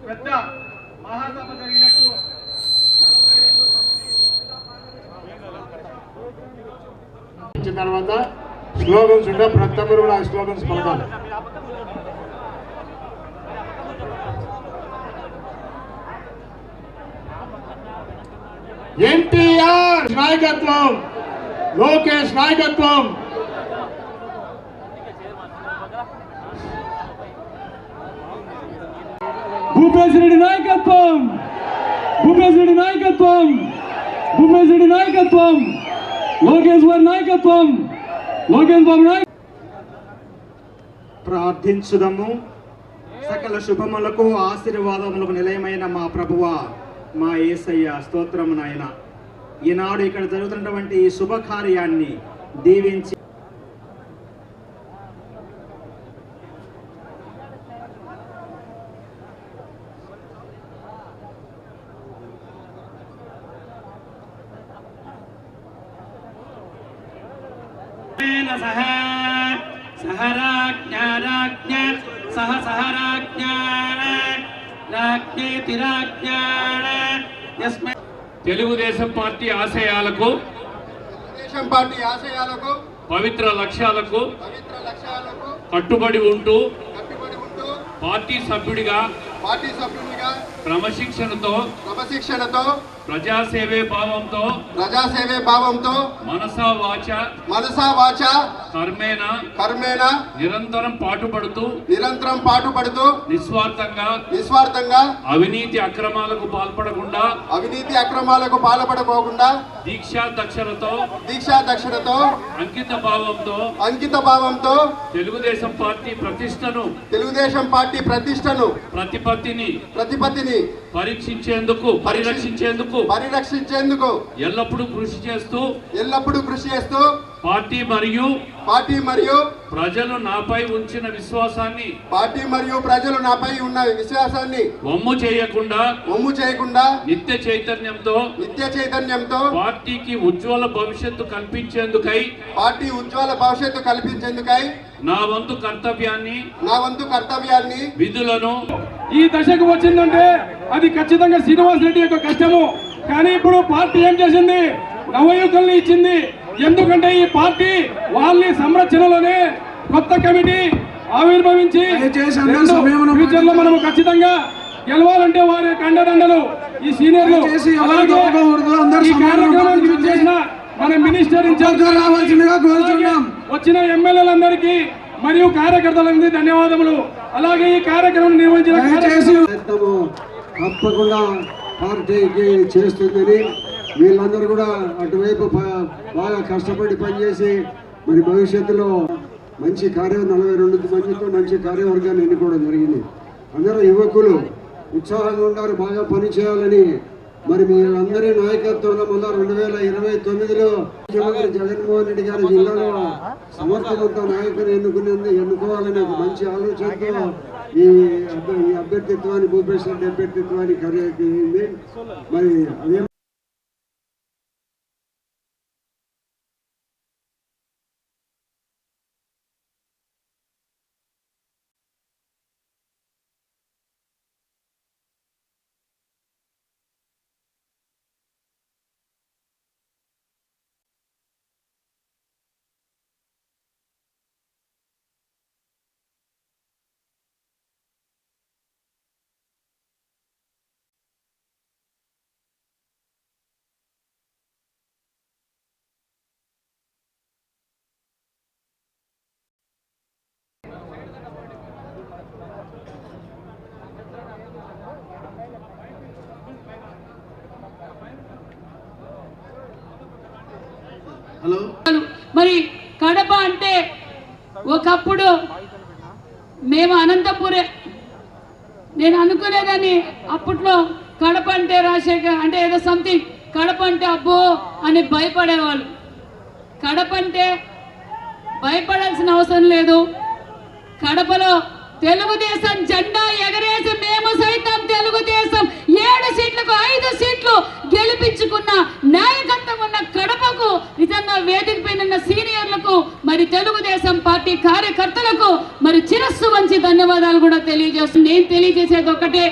పెద్ద మహాసభ జరిగినట్టు తర్వాత స్లోగన్స్ ఉంటే ప్రతి ఒక్కరు కూడా ఆ స్లోగన్స్ పలకాలి. ఎన్టీఆర్ నాయకత్వం, లోకేష్ నాయకత్వం, భూపేశ్ రెడ్డి నాయకత్వం, భూపేశ్ రెడ్డి నాయకత్వం, భూపేశ్ రెడ్డి నాయకత్వం, లోకేష్ బాబు నాయకత్వం, లోకేష్ బాబు నాయకత్వం. ప్రార్థించుదము. సకల శుభములకు ఆశీర్వాదములకు నిలయమైన మా ప్రభువా, మా యేసయ్య, స్తోత్రము నాయన. ఈనాడు ఇక్కడ జరుగుతున్నటువంటి ఈ శుభకార్యాన్ని దీవించి తెలుగుదేశం పార్టీ ఆశయాలకు పవిత్ర లక్ష్యాలకు కట్టుబడి ఉంటూ పార్టీ సభ్యుడిగా క్రమశిక్షణతో ప్రజాసేవే భావంతో మనసా వాచ కర్మేణ నిరంతరం పాటుపడుతూ నిస్వార్థంగా అవినీతి అక్రమాలకు పాల్పడకుండా దీక్షా దక్షతతో అంకిత భావంతో తెలుగుదేశం పార్టీ ప్రతిష్టను ప్రతిపత్తిని పరిరక్షించేందుకు ఎల్లప్పుడూ కృషి చేస్తూ పార్టీ మరియు ప్రజలు నాపై ఉన్న విశ్వాసాన్ని వమ్ము చేయకుండా నిత్య చైతన్యంతో పార్టీకి ఉజ్వల భవిష్యత్తు కల్పించేందుకై నా వంతు కర్తవ్యాన్ని విధులను ఈ దశకు వచ్చిందంటే అది ఖచ్చితంగా శ్రీనివాస్ రెడ్డి యొక్క కష్టము. కానీ ఇప్పుడు పార్టీ ఏం చేసింది? నవయువకుల్ని ఇచ్చింది. ఎందుకంటే ఈ పార్టీ వాళ్ళ సంరక్షణలోనే కొత్త కమిటీ ఆవిర్భవించి ఫ్యూచర్ లో మనము ఖచ్చితంగా గెలవాలంటే వారి అండదండలు ఈ సీనియర్లు ఈ కార్యక్రమానికి చేసిన మన మినిస్టర్ వచ్చిన ఎమ్మెల్యేలందరికీ మరియు కార్యకర్తలందరికీ ధన్యవాదములు. అలాగే ఈ కార్యక్రమం నిర్వహించిన తప్పకుండా పార్టీకి చేస్తుందని వీళ్ళందరూ కూడా అటువైపు బాగా కష్టపడి పనిచేసి మరి భవిష్యత్తులో మంచి 42 మందితో మంచి కార్యవర్గాన్ని ఎన్నుకోవడం జరిగింది. అందరూ యువకులు ఉత్సాహంగా ఉన్నారు, బాగా పనిచేయాలని. మరి మీరందరి నాయకత్వంలో మళ్ళా 2029లో ముఖ్యమంత్రి జగన్మోహన్ రెడ్డి గారి జిల్లాలో సమర్థవంత నాయకుని ఎన్నుకోవాలనే ఒక మంచి ఆలోచనతో ఈ అభ్యర్థిత్వాన్ని, భూపేశ్ రెడ్డి అభ్యర్థిత్వాన్ని ఖరీదైంది. మరి అదే మరి కడప అంటే ఒకప్పుడు మేము అనంతపురే, నేను అనుకునేదాన్ని అప్పట్లో కడప అంటే రాజశేఖర్ అంటే ఏదో సంథింగ్, కడప అంటే అబ్బో అని భయపడేవాళ్ళు. కడప అంటే భయపడాల్సిన అవసరం లేదు. కడపలో తెలుగుదేశం జెండా ఎగరేసి మేము సైతం తెలుగుదేశం 7 సీట్లకు 5 సీట్లు గెలిపించుకున్న నాయకత్వం ఉన్న కడపకు నిజంగా వేదిక పైన సీనియర్లకు మరి తెలుగుదేశం పార్టీ కార్యకర్తలకు మరి శిరస్సు వంచి ధన్యవాదాలు కూడా తెలియజేస్తుంది. నేను తెలియజేసేది ఒకటే,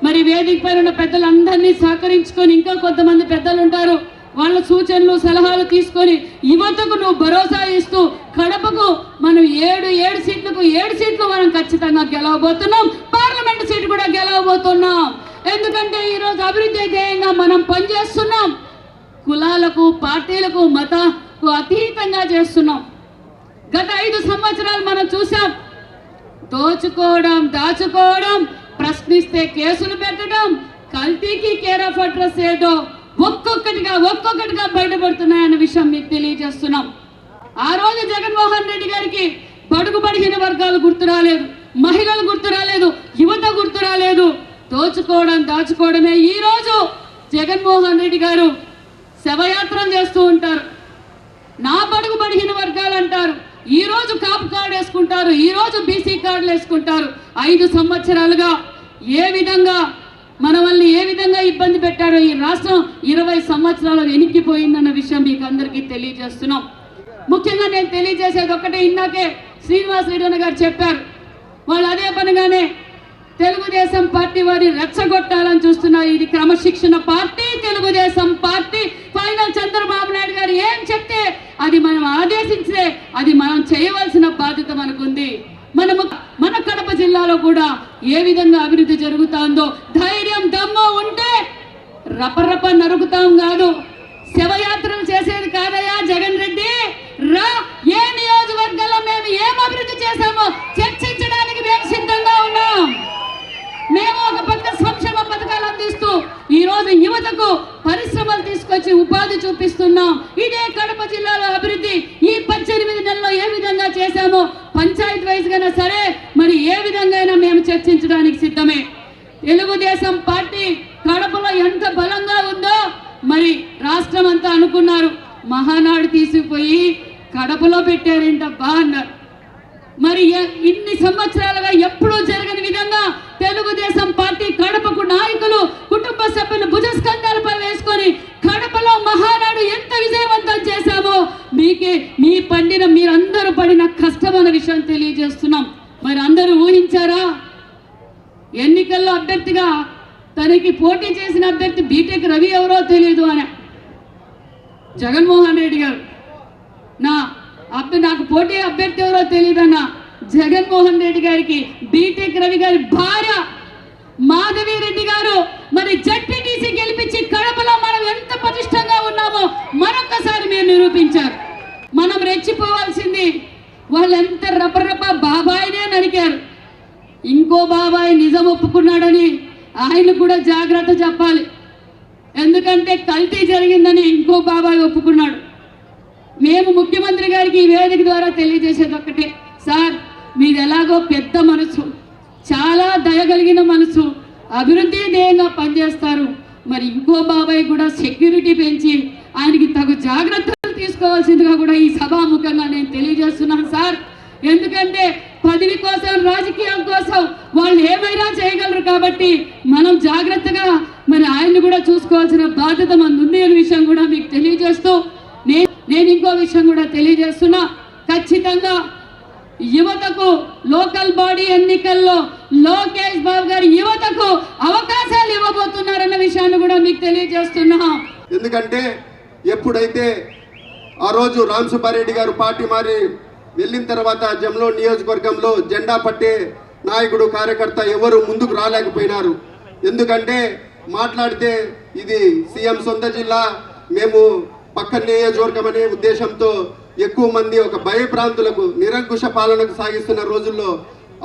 మరి వేదిక పైన ఉన్న పెద్దలందరినీ సహకరించుకొని ఇంకా కొంతమంది పెద్దలు ఉంటారు, వాళ్ళ సూచనలు సలహాలు తీసుకొని యువతకు నువ్వు భరోసా ఇస్తూ కడపకు మనం 7 సీట్లు మనం ఖచ్చితంగా గెలవబోతున్నాం. పార్లమెంట్ సీటు కూడా గెలవబోతున్నాం. ఎందుకంటే ఈరోజు అభివృద్ధి ధ్యేయంగా మనం పనిచేస్తున్నాం. కులాలకు పార్టీలకు మతాలకు అతీతంగా చేస్తున్నాం. గత 5 సంవత్సరాలు మనం చూసాం. దోచుకోవడం, దాచుకోవడం, ప్రశ్నిస్తే కేసులు పెట్టడం, కల్తీకి కేర్ ఆఫ్ అడ్రస్ ఏదో ఒక్కొక్కటిగా బయటపడుతున్నాయన్న విషయం మీకు తెలియజేస్తున్నాం. ఆ రోజు జగన్మోహన్ రెడ్డి గారికి బడుగు బడిగిన వర్గాలు గుర్తు రాలేదు, మహిళలు గుర్తు రాలేదు, యువత గుర్తు రాలేదు. దోచుకోవడం, దాచుకోవడమే. ఈ రోజు జగన్మోహన్ రెడ్డి గారు శవయాత్రలు చేస్తూ ఉంటారు. నా బడుగు బడిగిన వర్గాలు అంటారు, ఈ రోజు కాపు కార్డు వేసుకుంటారు, ఈ రోజు బీసీ కార్డులు వేసుకుంటారు. 5 సంవత్సరాలుగా ఏ విధంగా మనల్ని ఏ విధంగా ఇబ్బంది పెట్టారో ఈ రాష్ట్రం 20 సంవత్సరాలు వెనక్కిపోయిందన్న విషయం మీకు అందరికీ తెలియజేస్తున్నాం. ముఖ్యంగా నేను తెలియజేసేది ఒకటే, ఇందాకే శ్రీనివాస్ రెడ్డి గారు చెప్పారు. వాళ్ళు అదే పనిగానే తెలుగుదేశం పార్టీ వారి రెచ్చగొట్టాలని చూస్తున్నారు. ఇది క్రమశిక్షణ party, Telugu Desam party. Final Chandrababu Naidu గారు ఏం చెప్తే అది మనం ఆదేశించే, అది మనం చేయవలసిన బాధ్యత మనకుంది. మన కడప జిల్లాలో కూడా ఏ విధంగా అభివృద్ధి జరుగుతుందో ధైర్యం దమ్ము ఉంటే రపరప నరుకుతాం కాదు, శవయాత్రలు చేసేది కాదయా జగన్ రెడ్డి. రా, ఏ నియోజకవర్గంలో మేము ఏం అభివృద్ధి చేశామో చర్చించడానికి మేము సిద్ధంగా ఉన్నాం. మేము ఒక పక్క సంక్షేమ పథకాలు అందిస్తూ ఈ రోజు యువతకు పరిశ్రమలు తీసుకొచ్చి ఉపాధి చూపిస్తున్నాం. ఇదే కడప జిల్లాలో అభివృద్ధి ఈ 18 నెలల్లో ఏ విధంగా చేశామో పంచాయతీ వైజ్ గానే సరే మరి ఏ విధంగా మేము చర్చించడానికి సిద్ధమే. తెలుగుదేశం పార్టీ కడపలో ఎంత బలంగా ఉందో మరి రాష్ట్రం అంతా అనుకున్నారు. మహానాడు తీసుకుపోయి కడపలో పెట్టారేంటబ్బా అన్నారు. మరి ఇన్ని సంవత్సరాలుగా ఎప్పుడూ జరగని విధంగా తెలుగుదేశం పార్టీ కడపకు నాయకులు కుటుంబ సభ్యులు భుజస్కంధాలపై వేసుకొని కడపలో మహానాడు ఎంత విజయవంతం చేశామో మీరందరూ పడిన కష్టమైన విషయం తెలియజేస్తున్నాం. మరి అందరూ ఊహించారా? ఎన్నికల్లో అభ్యర్థిగా తనకి పోటీ చేసిన అభ్యర్థి బీటెక్ రవి ఎవరో తెలియదు అని జగన్మోహన్ రెడ్డి గారు, నాకు పోటీ అభ్యర్థి ఎవరో తెలియదన్న జగన్మోహన్ రెడ్డి గారికి బీటెక్ రవి గారి భార్య మాధవి రెడ్డి గారు మరి జడ్పీటీసీ గెలిపించి కడపలో మనం ఎంత పటిష్టంగా ఉన్నామో మరొకసారి మీరు నిరూపించారు. మనం రెచ్చిపోవాల్సింది వాళ్ళు ఎంత రపరప బాబాయినే నరికారు. ఇంకో బాబాయ్ నిజం ఒప్పుకున్నాడని ఆయన కూడా జాగ్రత్త చెప్పాలి. ఎందుకంటే కల్తీ జరిగిందని ఇంకో బాబాయ్ ఒప్పుకున్నాడు. మేము ముఖ్యమంత్రి గారికి ఈ వేదిక ద్వారా తెలియజేసేది ఒక్కటే, సార్ మీది ఎలాగో పెద్ద మనసు, చాలా దయగలిగిన మనసు, అభివృద్ధి ధ్యేయంగా పనిచేస్తారు. మరి ఇంకో బాబాయ్ కూడా సెక్యూరిటీ పెంచి ఆయనకి తగు జాగ్రత్తలు తీసుకోవాల్సిందిగా కూడా ఈ సభాముఖంగా నేను తెలియజేస్తున్నాను సార్. ఎందుకంటే పదవి కోసం రాజకీయం కోసం వాళ్ళు ఏమైనా చేయగలరు కాబట్టి మనం జాగ్రత్తగా మరి ఆయన్ని కూడా చూసుకోవాల్సిన బాధ్యత మనది ఉంది అనే విషయం కూడా మీకు తెలియజేస్తూ నేను ఇంకో విషయం కూడా తెలియజేస్తున్నా. ఖచ్చితంగా యువతకు లోకల్ బాడీ ఎన్నికల్లో లోకేష్ బాబు గారు యువతకు అవకాశాలు ఇవ్వబోతున్నారన్న విషయాన్ని కూడా మీకు తెలియజేస్తున్నా. ఎందుకంటే ఎప్పుడైతే ఆ రోజు రామ్ సుబ్బారెడ్డి గారు పార్టీ మారి వెళ్ళిన తర్వాత జమ్లో నియోజకవర్గంలో జెండా పట్టే నాయకుడు కార్యకర్త ఎవరు ముందుకు రాలేకపోయినారు. ఎందుకంటే మాట్లాడితే ఇది సీఎం సొంత జిల్లా, మేము పక్క నియోజకవర్గం అనే ఉద్దేశంతో ఎక్కువ మంది ఒక భయభ్రాంతులకు నిరంకుశ పాలనకు సాగిస్తున్న రోజుల్లో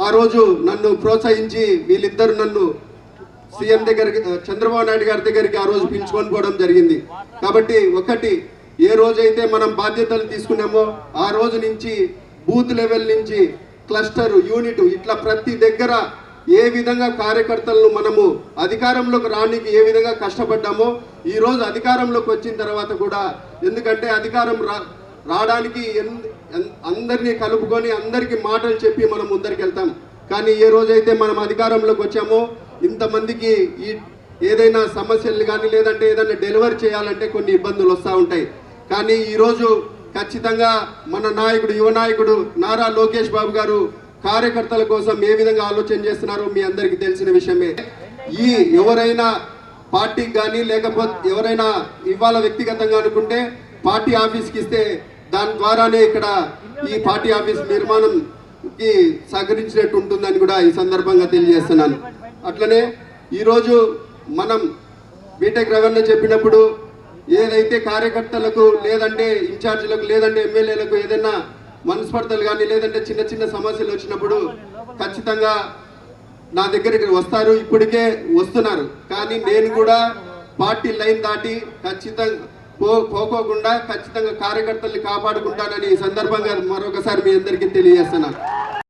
ఆ రోజు నన్ను ప్రోత్సహించి వీళ్ళిద్దరు నన్ను సీఎం దగ్గరికి చంద్రబాబు నాయుడు గారి దగ్గరికి ఆ రోజు పిలుచుకొని పోవడం జరిగింది. కాబట్టి ఒకటి, ఏ రోజైతే మనం బాధ్యతలు తీసుకున్నామో ఆ రోజు నుంచి బూత్ లెవెల్ నుంచి క్లస్టర్ యూనిట్ ఇట్లా ప్రతి దగ్గర ఏ విధంగా కార్యకర్తలను మనము అధికారంలోకి రానికి ఏ విధంగా కష్టపడ్డామో ఈ రోజు అధికారంలోకి వచ్చిన తర్వాత కూడా, ఎందుకంటే అధికారం రావడానికి అందరినీ కలుపుకొని అందరికీ మాటలు చెప్పి మనం ముందరికి వెళ్తాం. కానీ ఏ రోజైతే మనం అధికారంలోకి వచ్చామో ఇంతమందికి ఈ ఏదైనా సమస్యలు కానీ లేదంటే ఏదైనా డెలివరీ చేయాలంటే కొన్ని ఇబ్బందులు వస్తూ ఉంటాయి. కానీ ఈరోజు ఖచ్చితంగా మన నాయకుడు యువ నాయకుడు నారా లోకేష్ బాబు గారు కార్యకర్తల కోసం ఏ విధంగా ఆలోచన చేస్తున్నారో మీ అందరికీ తెలిసిన విషయమే. ఈ ఎవరైనా పార్టీకి కానీ లేకపోతే ఎవరైనా ఇవాళ వ్యక్తిగతంగా అనుకుంటే పార్టీ ఆఫీస్కి ఇస్తే దాని ద్వారానే ఇక్కడ ఈ పార్టీ ఆఫీస్ నిర్మాణంకి సహకరించినట్టు ఉంటుందని కూడా ఈ సందర్భంగా తెలియజేస్తున్నాను. అట్లనే ఈరోజు మనం బీటెక్ రవణ చెప్పినప్పుడు ఏదైతే కార్యకర్తలకు లేదంటే ఇన్ఛార్జీలకు లేదంటే ఎమ్మెల్యేలకు ఏదైనా మనస్పర్ధలు కానీ లేదంటే చిన్న చిన్న సమస్యలు వచ్చినప్పుడు ఖచ్చితంగా నా దగ్గరికి వస్తారు, ఇప్పటికే వస్తున్నారు. కానీ నేను కూడా పార్టీ లైన్ దాటి ఖచ్చితంగా పోకోకుండా ఖచ్చితంగా కార్యకర్తల్ని కాపాడుకుంటానని ఈ సందర్భంగా మరొకసారి మీ అందరికీ తెలియజేస్తున్నాను.